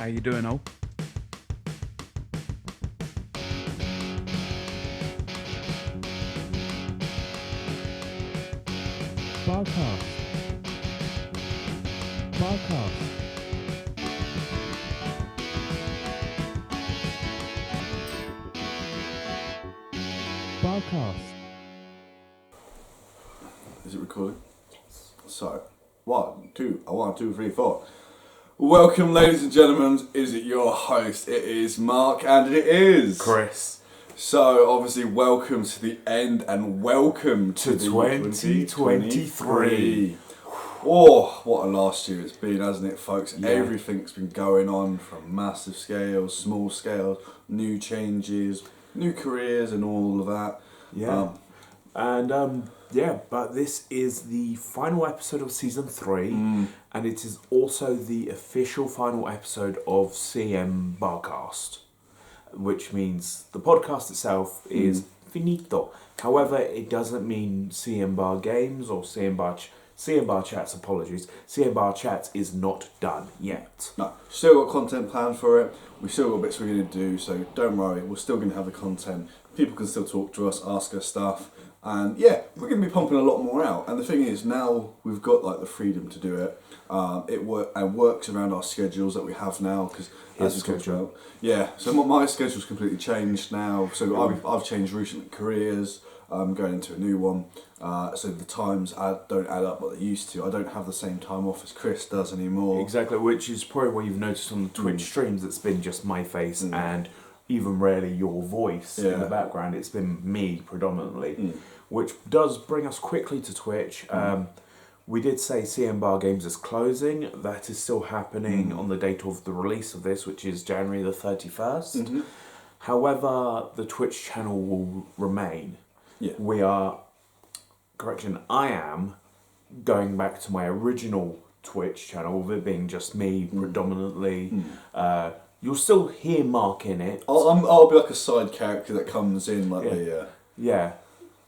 you doing, all? BarCast. BarCast. BarCast. Is it recording? Yes. So, 1, 2, 1, 2, 3, 4. Welcome, ladies and gentlemen. Is it your host? It is Mark, and it is Chris. So, obviously, welcome to the end, and welcome to 2023. Oh, what a last year it's been, hasn't it, folks? Yeah. Everything's been going on from massive scales, small scales, new changes, new careers, and all of that. Yeah. But this is the final episode of season 3, and it is also the official final episode of CM BarCast, which means the podcast itself is finito. However, it doesn't mean CM Bar Games or CM Bar Chats. Apologies, CM Bar Chats is not done yet. No, still got content planned for it. We've still got bits we're going to do, so don't worry, we're still going to have the content. People can still talk to us, ask us stuff, and yeah, we're going to be pumping a lot more out. And the thing is, now we've got like the freedom to do it. It works around our schedules that we have now, because as we talked about, so my schedule's completely changed now. So I've changed recent careers. I'm going into a new one, so the times don't add up what they used to. I don't have the same time off as Chris does anymore. Exactly, which is probably what you've noticed on the Twitch streams. It's been just my face and even rarely your voice in the background. It's been me predominantly, which does bring us quickly to Twitch. We did say CM Bar Games is closing. That is still happening on the date of the release of this, which is January the 31st. However, the Twitch channel will remain. Yeah. I am going back to my original Twitch channel, with it being just me predominantly. You'll still hear Mark in it. I'll be like a side character that comes in, like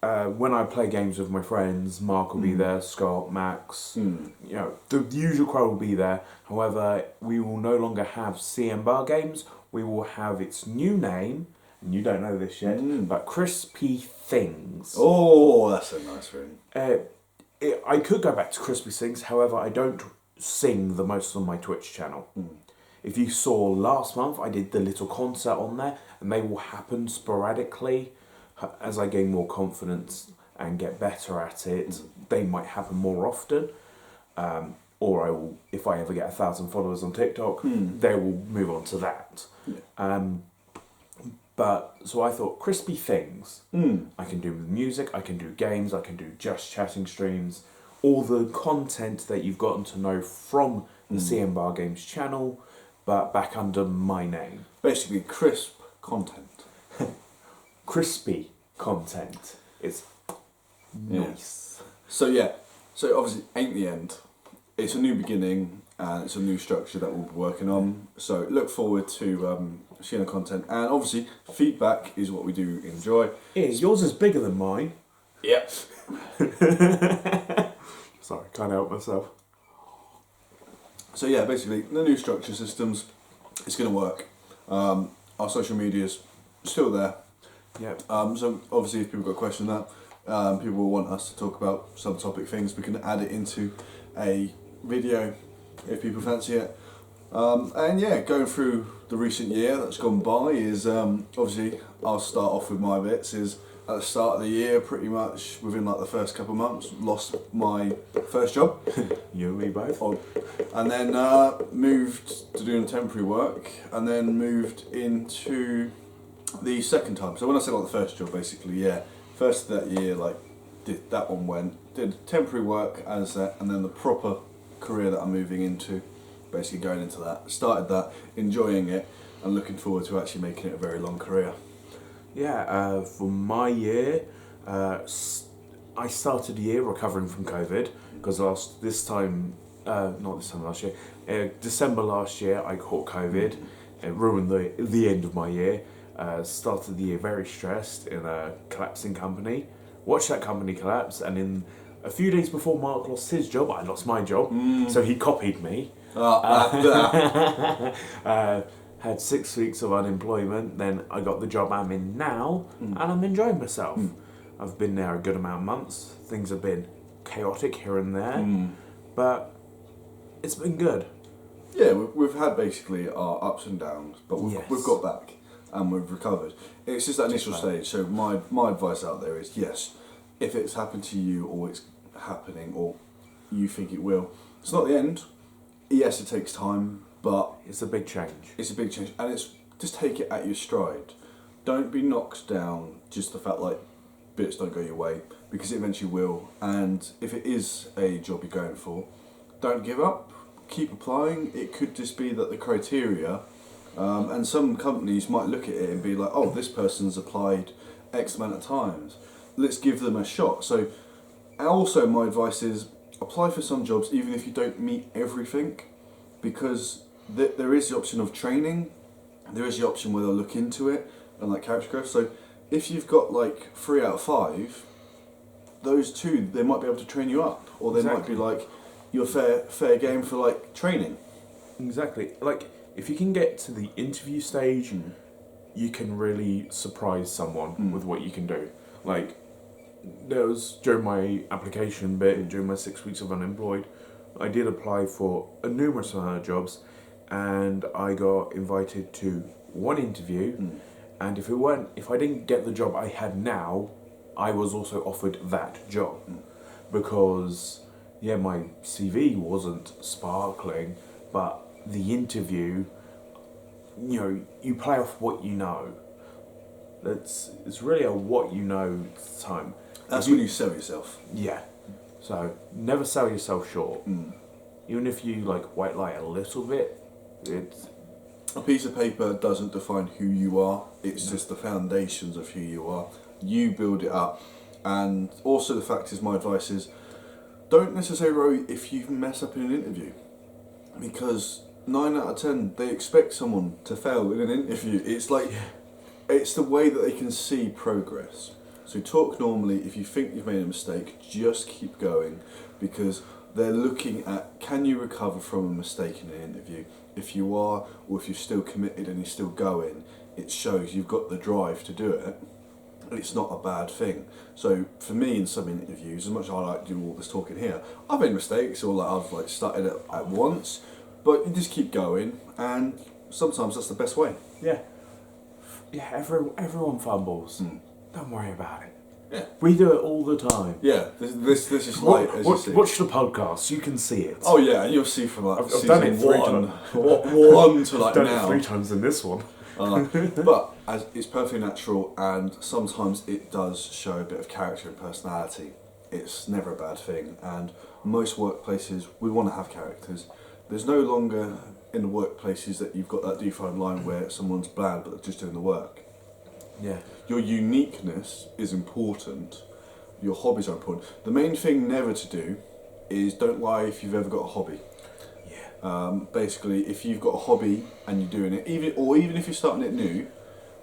when I play games with my friends, Mark will be there, Scott, Max, the usual crowd will be there. However, we will no longer have CM Bar Games. We will have its new name, and you don't know this yet, but Crispy Things. Oh, that's a nice ring. I could go back to Crispy Things, however, I don't sing the most on my Twitch channel. If you saw last month, I did the little concert on there, and they will happen sporadically. As I gain more confidence and get better at it, they might happen more often. Or I will, if I ever get 1,000 followers on TikTok, they will move on to that. So I thought, Crispy Things. I can do music, I can do games, I can do just chatting streams, all the content that you've gotten to know from the CM Bar Games channel, but back under my name. Basically, crisp content. Crispy content. It's nice. So obviously ain't the end. It's a new beginning, and it's a new structure that we'll be working on. So look forward to seeing the content, and obviously feedback is what we do enjoy. Yeah, yours is bigger than mine. Yep. Sorry, can't help myself. So yeah, basically the new structure systems, it's going to work. Our social media's still there. Yep. So obviously, if people got questions on that, people will want us to talk about subtopic things. We can add it into a video if people fancy it. Going through the recent year that's gone by is obviously I'll start off with my bits. Is at the start of the year, pretty much within like the first couple of months, lost my first job. You and me both. And then moved to doing temporary work, and then moved into the second time. So when I said like the first job, basically, first of that year, did temporary work as that, and then the proper career that I'm moving into, basically going into that. Started that, enjoying it, and looking forward to actually making it a very long career. Yeah, for my year, I started the year recovering from COVID, because December last year I caught COVID. It ruined the end of my year. Started the year very stressed in a collapsing company. Watched that company collapse, and in a few days before Mark lost his job, I lost my job, so he copied me. Had 6 weeks of unemployment, then I got the job I'm in now, and I'm enjoying myself. I've been there a good amount of months. Things have been chaotic here and there, but it's been good. Yeah, we've had basically our ups and downs, but we've got back and we've recovered. It's just that initial stage. So my advice out there is, yes, if it's happened to you or it's happening or you think it will, it's not the end. Yes, it takes time, but it's a big change. It's a big change, and it's just take it at your stride. Don't be knocked down just the fact like bits don't go your way, because it eventually will. And if it is a job you're going for, don't give up. Keep applying. It could just be that the criteria, and some companies might look at it and be like, oh, this person's applied X amount of times. Let's give them a shot. So, also my advice is apply for some jobs even if you don't meet everything, because there is the option of training. There is the option where they'll look into it and like character growth. So, if you've got like 3 out of 5, those 2 they might be able to train you up, or they might be like, you're fair game for like training. Exactly. Like if you can get to the interview stage, you can really surprise someone with what you can do. Like there was during my application bit, during my 6 weeks of unemployed, I did apply for a numerous amount of jobs, and I got invited to one interview. And if I didn't get the job I had now, I was also offered that job because. Yeah, my CV wasn't sparkling, but the interview, you play off what you know. It's really a what you know time. That's when you sell yourself. Yeah. So never sell yourself short. Even if you like white lie a little bit, it's a piece of paper doesn't define who you are. It's just the foundations of who you are. You build it up, and also the fact is, my advice is, don't necessarily worry if you mess up in an interview, because 9 out of 10 they expect someone to fail in an interview. It's like it's the way that they can see progress. So talk normally. If you think you've made a mistake, just keep going, because they're looking at, can you recover from a mistake in an interview? If you are, or if you're still committed and you're still going, it shows you've got the drive to do it. It's not a bad thing. So for me, in some interviews, as much as I like to do all this talking here, I've made mistakes, or like I've like started it at once, but you just keep going, and sometimes that's the best way. Yeah, everyone fumbles. Don't worry about it. Yeah, we do it all the time. Yeah, this is like as you see. Watch the podcast, you can see it. Oh yeah, and you'll see from like I've done it 1 to like I've done now. it 3 times in this one. But as it's perfectly natural, and sometimes it does show a bit of character and personality. It's never a bad thing, and most workplaces we want to have characters. There's no longer in the workplaces that you've got that defined line where someone's bland but they're just doing the work. Yeah. Your uniqueness is important. Your hobbies are important. The main thing never to do is don't lie if you've ever got a hobby. Basically, if you've got a hobby and you're doing it, even if you're starting it new,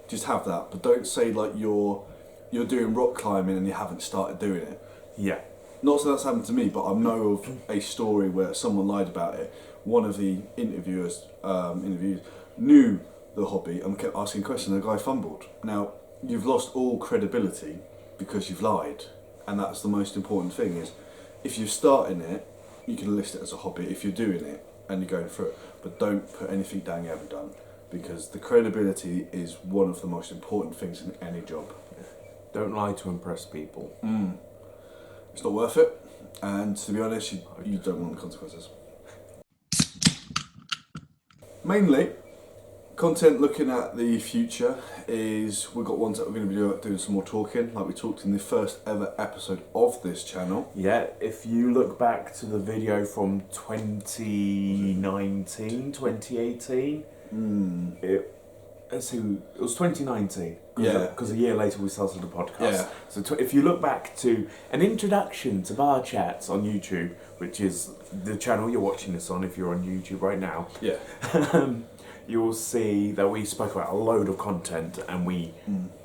just have that. But don't say like you're doing rock climbing and you haven't started doing it. Yeah. Not so that's happened to me, but I know of a story where someone lied about it. One of the interviewers knew the hobby and kept asking questions, and the guy fumbled. Now, you've lost all credibility because you've lied, and that's the most important thing is, if you're starting it, you can list it as a hobby if you're doing it and you're going through it, but don't put anything down you haven't done, because the credibility is one of the most important things in any job. Don't lie to impress people. It's not worth it, and to be honest, you don't want the consequences. Mainly, content looking at the future is we've got ones that we're going to be doing some more talking, like we talked in the first ever episode of this channel. Yeah, if you look back to the video from 2019, 2018, it was 2019. Yeah. Because a year later we started the podcast. Yeah. So if you look back to an introduction to Bar Chats on YouTube, which is the channel you're watching this on if you're on YouTube right now. Yeah. You'll see that we spoke about a load of content and we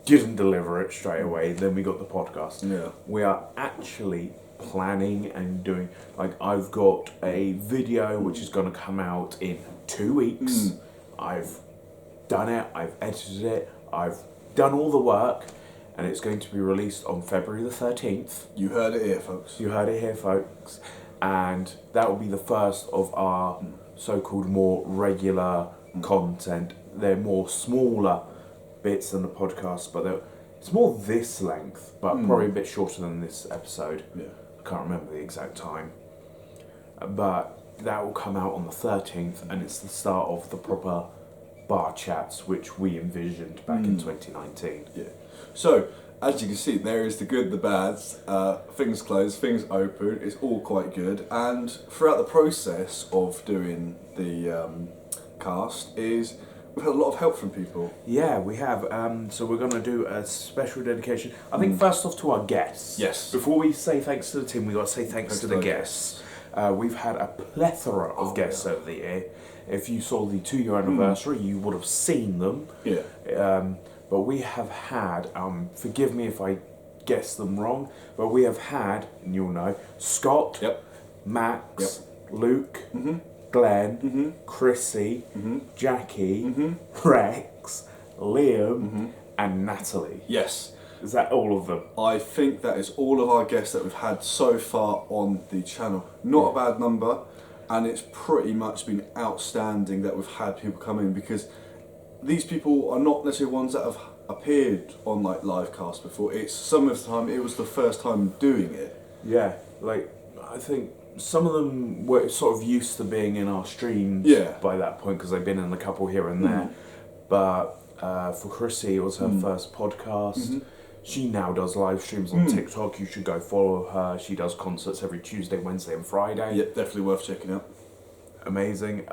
didn't deliver it straight away. Then we got the podcast. Yeah. We are actually planning and doing, like, I've got a video which is going to come out in 2 weeks. I've done it, I've edited it, I've done all the work, and it's going to be released on February the 13th. You heard it here, folks. You heard it here, folks. And that will be the first of our so-called more regular content. They're more smaller bits than the podcast, but it's more this length, but probably a bit shorter than this episode. Yeah. I can't remember the exact time. But that will come out on the 13th, and it's the start of the proper bar chats, which we envisioned back in 2019. Yeah. So, as you can see, there is the good, the bads, things closed, things open, it's all quite good. And throughout the process of doing the cast we've had a lot of help from people. Yeah, we have. So we're going to do a special dedication. I think first off to our guests. Yes. Before we say thanks to the team, we got to say thanks to the guests. We've had a plethora of guests over the year. If you saw the 2-year anniversary, you would have seen them. Yeah. But we have had, forgive me if I guess them wrong, but we have had, and you'll know, Scott, Max, Luke, Glenn, Chrissy, Jackie, Rex, Liam, and Natalie. Yes. Is that all of them? I think that is all of our guests that we've had so far on the channel. Not a bad number, and it's pretty much been outstanding that we've had people come in, because these people are not necessarily ones that have appeared on like live cast before. It's some of the time it was the first time doing it. Yeah, like I think some of them were sort of used to being in our streams by that point because they've been in a couple here and there. But for Chrissy, it was her first podcast. She now does live streams on TikTok. You should go follow her. She does concerts every Tuesday, Wednesday, and Friday. Yeah, definitely worth checking out. Amazing.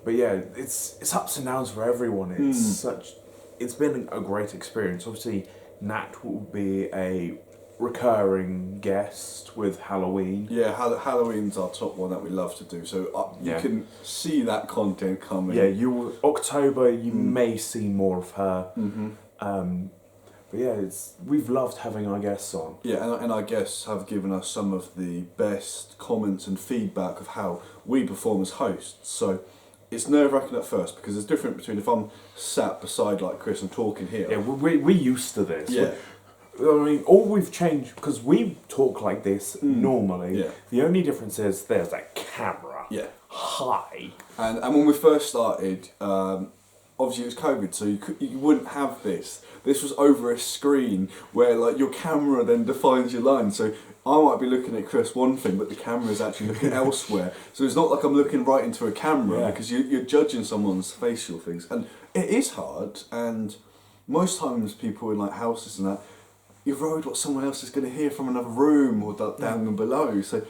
But yeah, it's ups and downs for everyone. It's been a great experience. Obviously, Nat will be a recurring guest with Halloween. Yeah, Halloween's our top one that we love to do. So you can see that content coming. Yeah, October you may see more of her. But yeah, we've loved having our guests on. Yeah, and our guests have given us some of the best comments and feedback of how we perform as hosts. So it's nerve-wracking at first because it's different between if I'm sat beside like Chris and talking here. Yeah, we're used to this. Yeah. I mean, all we've changed, because we talk like this normally, the only difference is there's a camera. Yeah. Hi. And when we first started, obviously it was COVID, so you wouldn't have this. This was over a screen where like your camera then defines your line. So I might be looking at Chris one thing, but the camera is actually looking elsewhere. So it's not like I'm looking right into a camera because you're judging someone's facial things. And it is hard, and most times people in like houses and that, you're worried what someone else is going to hear from another room or down and below. So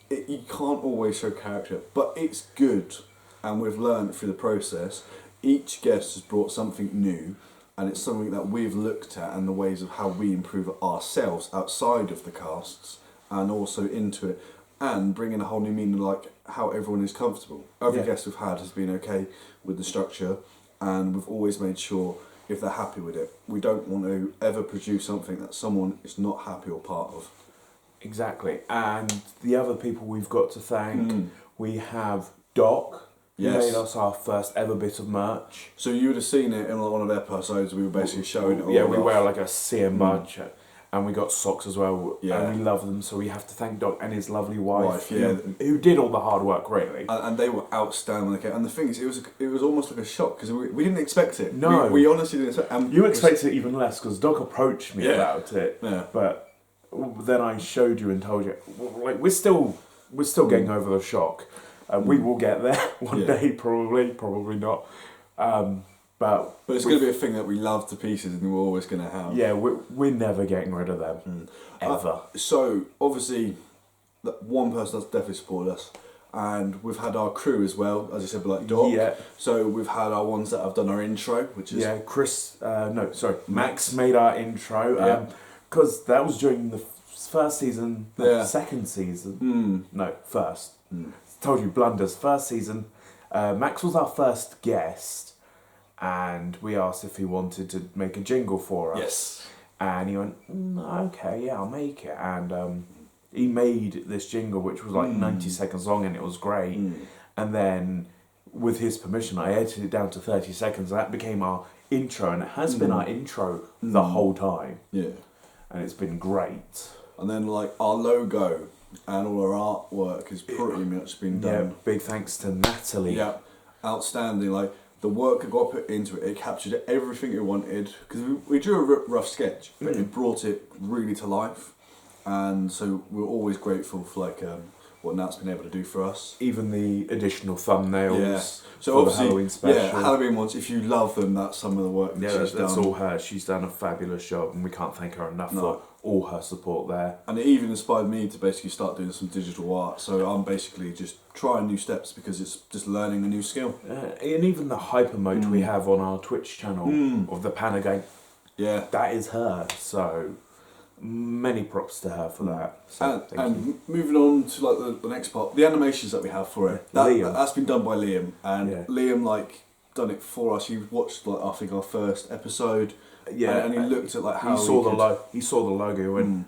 you can't always show character, but it's good, and we've learned through the process. Each guest has brought something new, and it's something that we've looked at and the ways of how we improve ourselves outside of the casts and also into it, and bringing a whole new meaning like how everyone is comfortable. Every guest we've had has been okay with the structure, and we've always made sure if they're happy with it. We don't want to ever produce something that someone is not happy or part of. Exactly. And the other people we've got to thank, we have Doc, who made us our first ever bit of merch. So you would have seen it in one of the episodes. We were basically showing it all. Yeah, we wear like a CM badge, and we got socks as well. Yeah. And we love them, so we have to thank Doc and his lovely wife yeah. who did all the hard work, really. And they were outstanding when they came. And the thing is, it was almost like a shock because we didn't expect it. No. We honestly didn't expect it. You expected it even less because Doc approached me about it. Yeah. But then I showed you and told you, like, we're still getting over the shock. We will get there one day, probably not. But it's going to be a thing that we love to pieces and we're always going to have. Yeah, we're never getting rid of them. Ever. So, obviously, one person that's definitely supported us. And we've had our crew as well, as I said, like Doc. Yeah. So we've had our ones that have done our intro, which is... Yeah, Max made our intro. Because that was during the first season, second season. No, first. Told you, blunders. First season. Max was our first guest, and we asked if he wanted to make a jingle for us. Yes. And he went, okay, yeah, I'll make it. And he made this jingle, which was like 90 seconds long, and it was great. And then, with his permission, I edited it down to 30 seconds. And that became our intro, and it has been our intro the whole time. Yeah. And it's been great. And then, like, our logo and all our artwork has pretty much been done. Yeah, big thanks to Natalie. Yeah, outstanding. Like, the work that got put into it, it captured everything we wanted. Because we drew a rough sketch, but it brought it really to life. And so we're always grateful for, like, what Nat's been able to do for us. Even the additional thumbnails So for the obviously, Halloween special. yeah, Halloween ones, if you love them, that's some of the work that she's that's done. all her. She's done a fabulous job, and we can't thank her enough for all her support there. And it even inspired me to basically start doing some digital art. So I'm basically just trying new steps because it's just learning a new skill. And even the hyper mode we have on our Twitch channel of the Panagate, that is her. So many props to her for that. So and moving on to like the next part, the animations that we have for it. That's been done by Liam, and Liam like done it for us. He watched like I think our first episode. Yeah, and he looked at like how he saw the logo and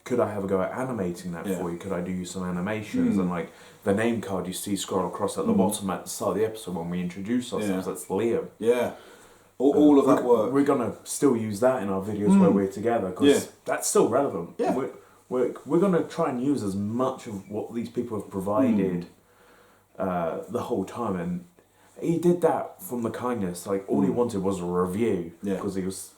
could I have a go at animating that for you? Could I do some animations and like the name card you see scroll across at the bottom at the start of the episode when we introduce ourselves? That's Liam. Yeah. All of that work. We're gonna still use that in our videos where we're together because that's still relevant. Yeah. We're gonna try and use as much of what these people have provided the whole time, and he did that from the kindness. Like all he wanted was a review because he was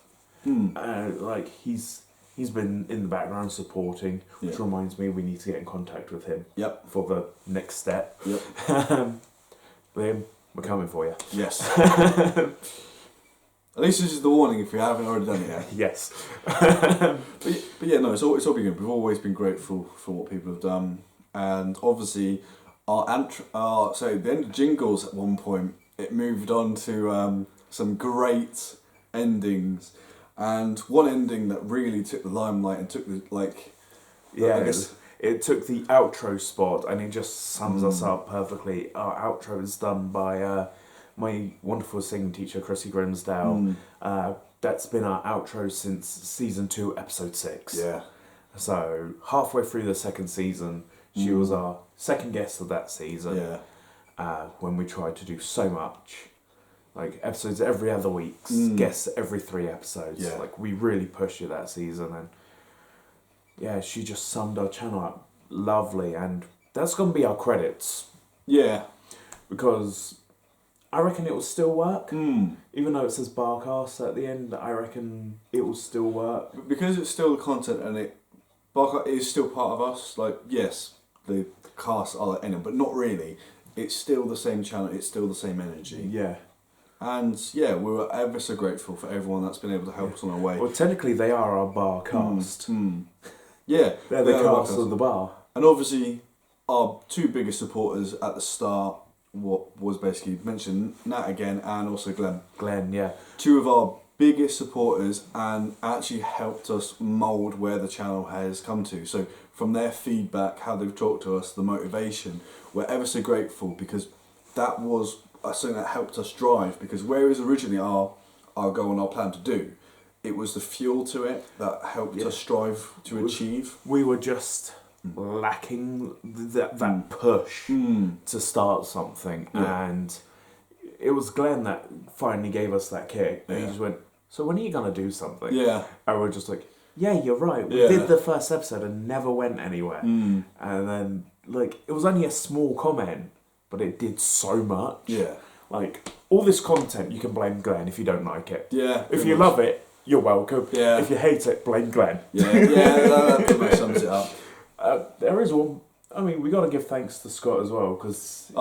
like he's been in the background supporting, which reminds me we need to get in contact with him. Yep. For the next step. Yep. Liam, we're coming for you. Yes. At least this is the warning if you haven't already done it yet. Yes. but yeah, no, it's all been good. We've always been grateful for what people have done, and obviously so the end of jingles at one point it moved on to some great endings, and one ending that really took the limelight and took the it took the outro spot, and it just sums us up perfectly. Our outro is done by my wonderful singing teacher, Chrissy Grimsdale. That's been our outro since season 2, episode 6. Yeah. So halfway through the second season, she was our second guest of that season. Yeah. When we tried to do so much, like episodes every other week, guests every 3 episodes. Yeah. Like we really pushed it that season, and yeah, she just summed our channel up lovely, and that's gonna be our credits. Yeah. Because I reckon it will still work. Even though it says BarCast at the end, I reckon it will still work. Because it's still the content and BarCast is still part of us. Like, yes, the casts are like anyone, but not really. It's still the same channel, it's still the same energy. Yeah. And yeah, we were ever so grateful for everyone that's been able to help us on our way. Well, technically they are our BarCast. Yeah. They're the cast of the bar. And obviously, our 2 biggest supporters at the start, what was basically mentioned, Nat again, and also Glenn. Glenn, yeah. 2 of our biggest supporters, and actually helped us mould where the channel has come to. So from their feedback, how they've talked to us, the motivation, we're ever so grateful, because that was something that helped us drive. Because whereas originally our goal and our plan to do, it was the fuel to it that helped us strive to achieve. We were just lacking that push to start something, and it was Glenn that finally gave us that kick. And he just went, so when are you going to do something? Yeah. And we're just like, yeah, you're right. We did the first episode and never went anywhere. And then, like, it was only a small comment, but it did so much. Yeah. Like, all this content, you can blame Glenn if you don't like it. Yeah. If you love it, you're welcome. Yeah. If you hate it, blame Glenn. Yeah, that pretty much sums it up. There is one. I mean, we got to give thanks to Scott as well, because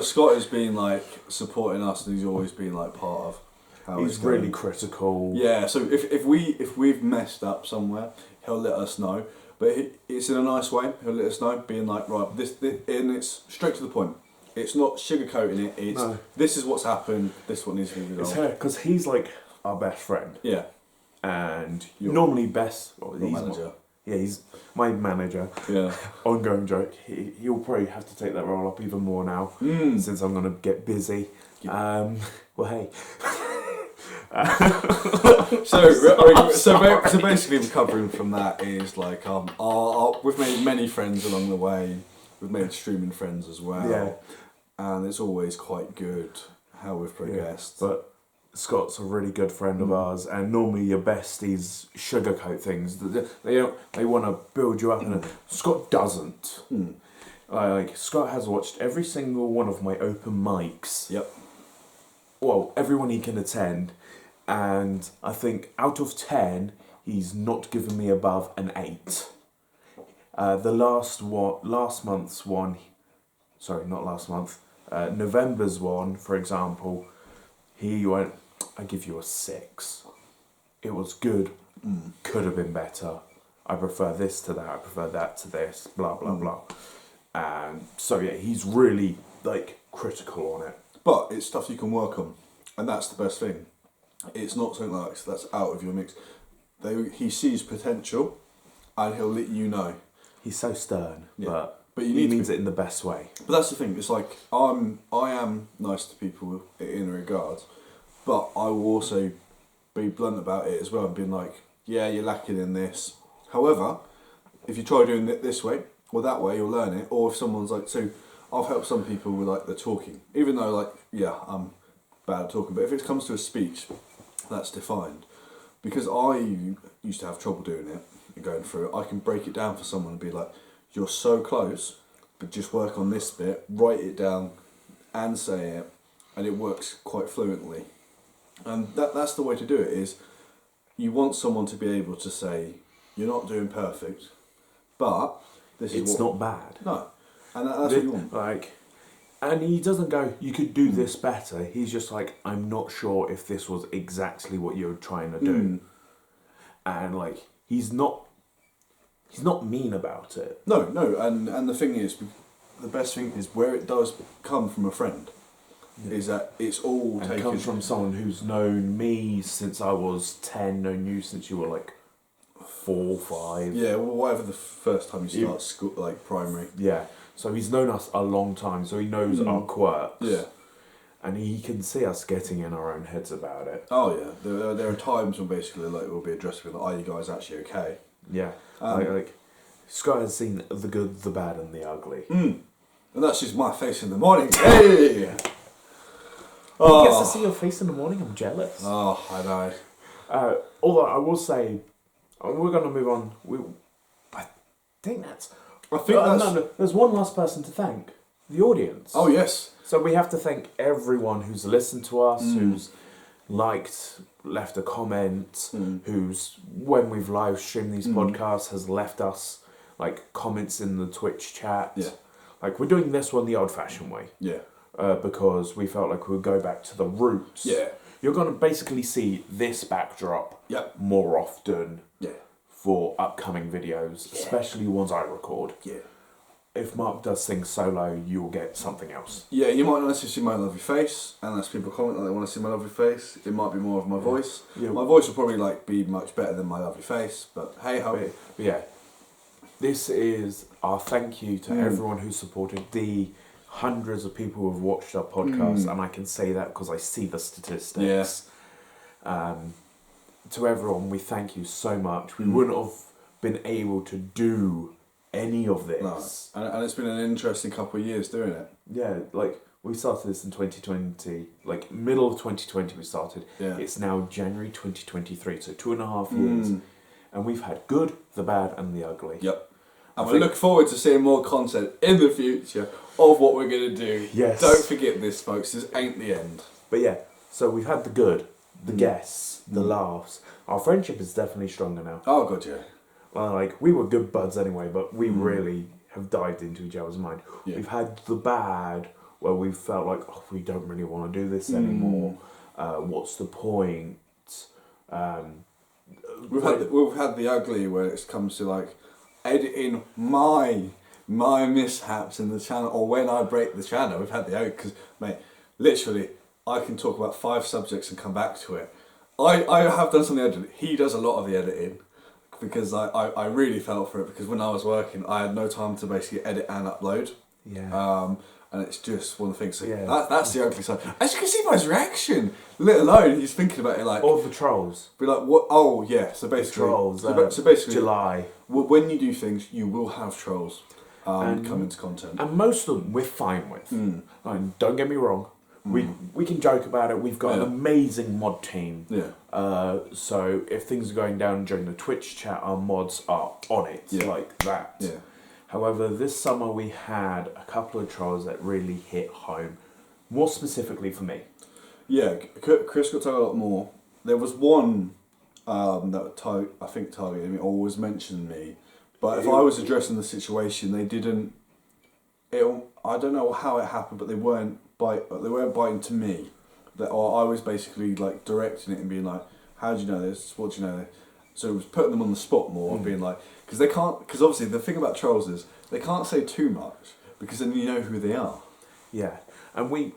Scott has been like supporting us, and he's always been like part of how he's really critical. Yeah, so if we've messed up somewhere, he'll let us know, but it's in a nice way. He'll let us know, being like, right, this and it's straight to the point. It's not sugarcoating it. It's this is what's happened. This is what needs to be resolved. It's because he's like our best friend. Yeah, and normally best. Well, he's manager. He's my manager. Yeah. Ongoing joke. He'll probably have to take that role up even more now since I'm going to get busy. Well, hey. So basically, recovering from that is like we've made many friends along the way. We've made streaming friends as well. Yeah. And it's always quite good how we've progressed. Yeah, but Scott's a really good friend of ours, and normally your besties sugarcoat things. They want to build you up, and Scott doesn't. Like Scott has watched every single one of my open mics. Yep. Well, everyone he can attend, and I think out of 10, he's not given me above an 8. Last month's one. Sorry, not last month. November's one, for example, he went, I give you a 6. It was good, could have been better. I prefer this to that, I prefer that to this, blah, blah, blah. And so, yeah, he's really, like, critical on it. But it's stuff you can work on, and that's the best thing. It's not something like that's out of your mix. He sees potential, and he'll let you know. He's so stern, but you he means it in the best way. But that's the thing. It's like I am nice to people in regard, but I will also be blunt about it as well and being like, yeah, you're lacking in this. However, if you try doing it this way or that way, you'll learn it. Or if someone's like, so I've helped some people with like the talking, even though like I'm bad at talking. But if it comes to a speech, that's defined. Because I used to have trouble doing it and going through it, I can break it down for someone and be like, you're so close, but just work on this bit, write it down and say it, and it works quite fluently. And that's the way to do it, is you want someone to be able to say, you're not doing perfect, but it's not bad. No. And that's what you want. Like, and he doesn't go, you could do this better. He's just like, I'm not sure if this was exactly what you were trying to do. And like, he's not mean about it. No, and the thing is, the best thing is where it does come from a friend, is that it's all and taken... it comes from someone who's known me since I was 10, known you since you were like 4, 5. Yeah, well, whatever the first time you start school, like primary. Yeah, so he's known us a long time, so he knows our quirks. Yeah. And he can see us getting in our own heads about it. Oh yeah, there are times when basically like we'll be addressed with, are you guys actually okay? Yeah, like Scott has seen the good, the bad, and the ugly. And that's just my face in the morning. Hey! He gets to see your face in the morning. I'm jealous. Oh, I know. Although I will say, we're going to move on. I think that's. No. There's one last person to thank. The audience. Oh yes. So we have to thank everyone who's listened to us, who's liked, left a comment, who's, when we've live streamed these podcasts, has left us like comments in the Twitch chat. Yeah. Like, we're doing this one the old-fashioned way. Yeah. Because we felt like we would go back to the roots. Yeah. You're going to basically see this backdrop more often for upcoming videos, especially ones I record. Yeah. If Mark does things solo, you'll get something else. Yeah, you might not necessarily see my lovely face, unless people comment that they want to see my lovely face. It might be more of my voice. Yeah. My voice will probably like be much better than my lovely face, but hey ho. But yeah, this is our thank you to everyone who supported, the hundreds of people who have watched our podcast, and I can say that because I see the statistics. Yeah. To everyone, we thank you so much. We wouldn't have been able to do any of this. No. And it's been an interesting couple of years doing it. Yeah, like, we started this in 2020, like, middle of 2020 we started. Yeah. It's now January 2023, so 2.5 years. And we've had good, the bad, and the ugly. Yep. And we look forward to seeing more content in the future of what we're going to do. Yes. Don't forget this, folks. This ain't the end. But yeah, so we've had the good, the guests, the laughs. Our friendship is definitely stronger now. Oh, God, yeah. Well, like, we were good buds anyway, but we really have dived into each other's mind. Yeah. We've had the bad, where we felt like, oh, we don't really want to do this anymore. What's the point? We've had the ugly, where it comes to like editing my mishaps in the channel, or when I break the channel. We've had the ugly, because mate, literally, I can talk about 5 subjects and come back to it. I have done some of the editing. He does a lot of the editing, because I really felt for it, because when I was working, I had no time to basically edit and upload. Yeah. and it's just one of the things. So Yeah. that's the ugly side. As you can see by his reaction, let alone he's thinking about it like. Or the trolls. Be like, what? Oh yeah. So basically, Trolls. so basically, July. when you do things, you will have trolls come into content. And most of them we're fine with. Like, don't get me wrong. We can joke about it. We've got an amazing mod team. Yeah. So if things are going down during the Twitch chat, our mods are on it like that. Yeah. However, this summer we had a couple of trolls that really hit home, more specifically for me. Yeah, Chris got told a lot more. There was one that I think targeted me, always mentioned me, but if I was addressing the situation, they didn't. I don't know how it happened, but they weren't biting to me. Or I was basically like directing it and being like, "How do you know this? What do you know?" This? So it was putting them on the spot more, being like, because they can't. Because obviously the thing about trolls is they can't say too much because then you know who they are. Yeah, and we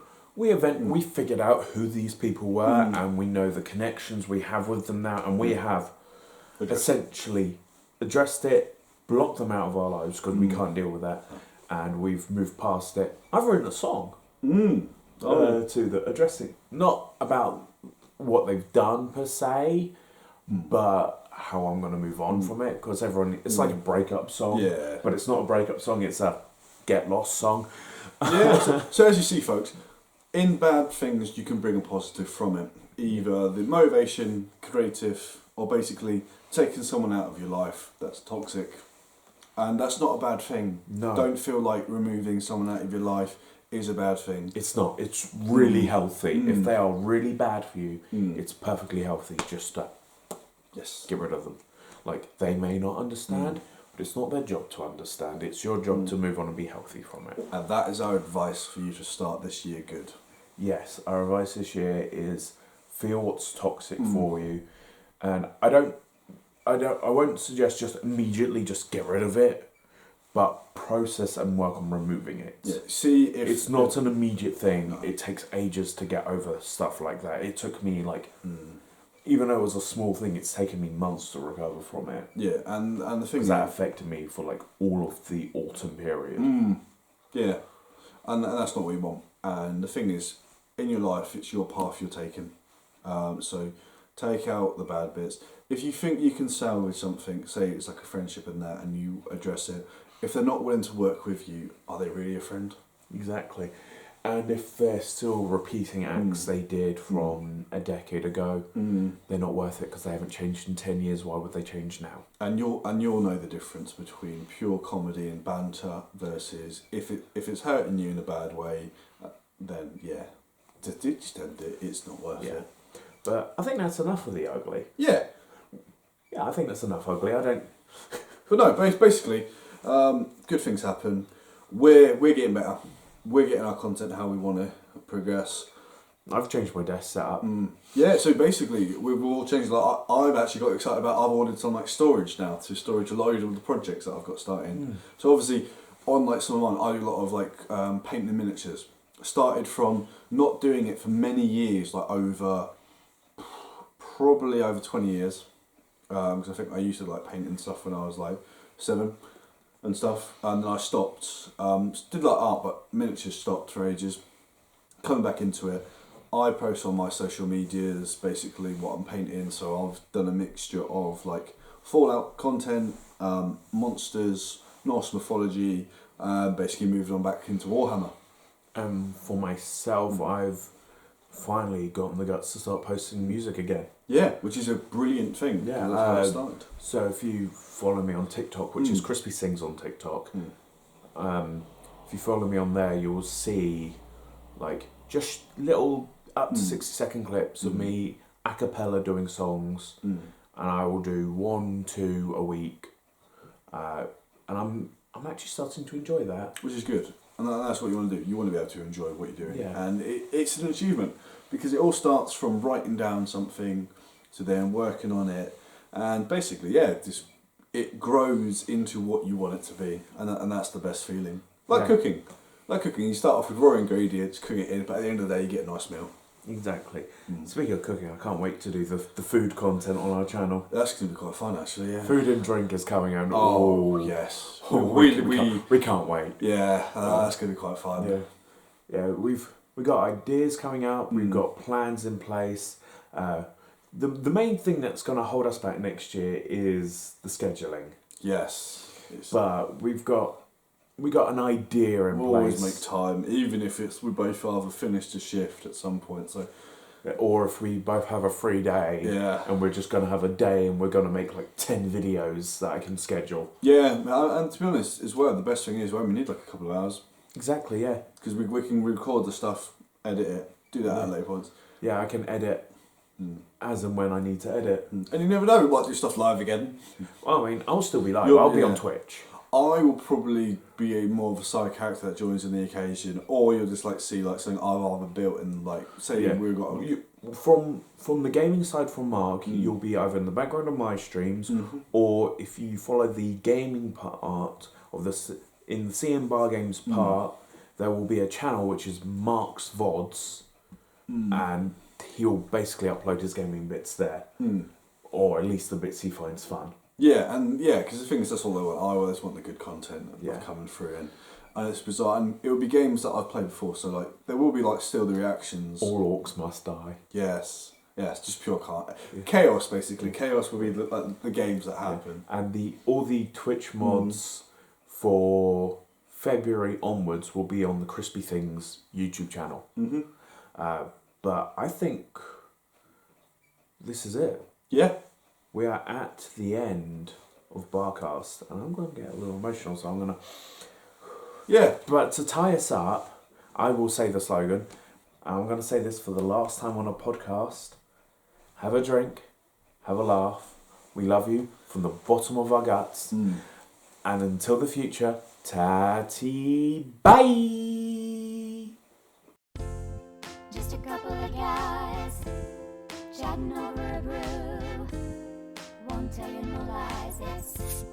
figured out who these people were, and we know the connections we have with them now, and we have essentially addressed it, blocked them out of our lives because we can't deal with that, and we've moved past it. I've written a song to the addressing, not about what they've done per se, but how I'm going to move on from it, because it's like a breakup song, but it's not a breakup song, it's a get lost song. Yeah, so as you see, folks, in bad things you can bring a positive from it. Either the motivation, creative, or basically taking someone out of your life that's toxic. And that's not a bad thing. No. Don't feel like removing someone out of your life is a bad thing. It's not. It's really healthy. If they are really bad for you, it's perfectly healthy just to get rid of them. Like, they may not understand, but it's not their job to understand. It's your job to move on and be healthy from it. And that is our advice for you to start this year good. Yes, our advice this year is feel what's toxic for you, and I won't suggest just immediately just get rid of it, but process and work on removing it. Yeah. See if it's not an immediate thing. No. It takes ages to get over stuff like that. It took me like, even though it was a small thing, it's taken me months to recover from it. Yeah, and the thing is that affected me for like all of the autumn period. Yeah, and that's not what we want. And the thing is, in your life, it's your path you're taking. So take out the bad bits. If you think you can salvage something, say it's like a friendship and that, and you address it, if they're not willing to work with you, are they really a friend? Exactly. And if they're still repeating acts they did from a decade ago, they're not worth it because they haven't changed in 10 years. Why would they change now? And you'll know the difference between pure comedy and banter versus if it's hurting you in a bad way, then just end it. It's not worth it. But I think that's enough of the ugly. Yeah, I think that's enough ugly. I don't. But no, basically, good things happen. We're getting better. We're getting our content how we want to progress. I've changed my desk setup. Yeah, so basically we've all changed. Like I've actually got excited about. I've ordered some like storage now to storage a load of the projects that I've got starting. So obviously on like some of mine, I do a lot of like painting miniatures. Started from not doing it for many years, like probably over 20 years. Because I think I used to like painting stuff when I was like 7 and stuff, and then I stopped. Did like art, but miniatures stopped for ages. Coming back into it, I post on my social medias basically what I'm painting. So I've done a mixture of like Fallout content, monsters, Norse mythology, basically moved on back into Warhammer. For myself, I've finally gotten the guts to start posting music again. Yeah, which is a brilliant thing. Yeah, that's how I started. So if you follow me on TikTok, which is Crispy Sings on TikTok, if you follow me on there, you'll see like just little up to 60-second clips of me a cappella doing songs, and I will do 1-2 a week, and I'm actually starting to enjoy that, which is good. And that's what you want to do. You want to be able to enjoy what you're doing. Yeah. And it's an achievement because it all starts from writing down something to then working on it. And basically, it grows into what you want it to be. And that's the best feeling. Like cooking. Like cooking, you start off with raw ingredients, cook it in, but at the end of the day, you get a nice meal. Exactly. Speaking of cooking, I can't wait to do the food content on our channel. That's going to be quite fun, actually, yeah. Food and drink is coming out. Oh, yes. We can't wait. Yeah, that's going to be quite fun. Yeah. Yeah, we got ideas coming up. We've got plans in place. The main thing that's going to hold us back next year is the scheduling. Yes. But we got an idea in We'll place. always make time, even if we both either finished a shift at some point. So, or if we both have a free day, and we're just going to have a day and we're going to make like 10 videos that I can schedule. Yeah, and to be honest, as well, the best thing is when we need like a couple of hours. Exactly, yeah. Because we can record the stuff, edit it, do that at later points. Yeah, I can edit as and when I need to edit. And you never know, we might do stuff live again. Well, I mean, I'll still be live. I'll be on Twitch. I will probably be more of a side character that joins on the occasion, or you'll just like see like something I've either built and like say we've got from the gaming side from Mark, you'll be either in the background of my streams, or if you follow the gaming part of in the CM Bar Games part, there will be a channel which is Mark's VODs, and he'll basically upload his gaming bits there, or at least the bits he finds fun. Yeah, and because the thing is, that's all I want. I always want the good content coming through, and it's bizarre. And it will be games that I've played before, so like there will be like still the reactions. All orcs must die. Yes, just pure chaos basically. Chaos will be the games that happen. And all the Twitch mods for February onwards will be on the Crispy Things YouTube channel. But I think this is it. Yeah. We are at the end of BarCast, and I'm going to get a little emotional, so I'm going to... Yeah. But to tie us up, I will say the slogan. I'm going to say this for the last time on a podcast. Have a drink, have a laugh. We love you from the bottom of our guts. And until the future, tatty bye! Just a couple of guys chatting over a brew. Won't tell you no lies, it's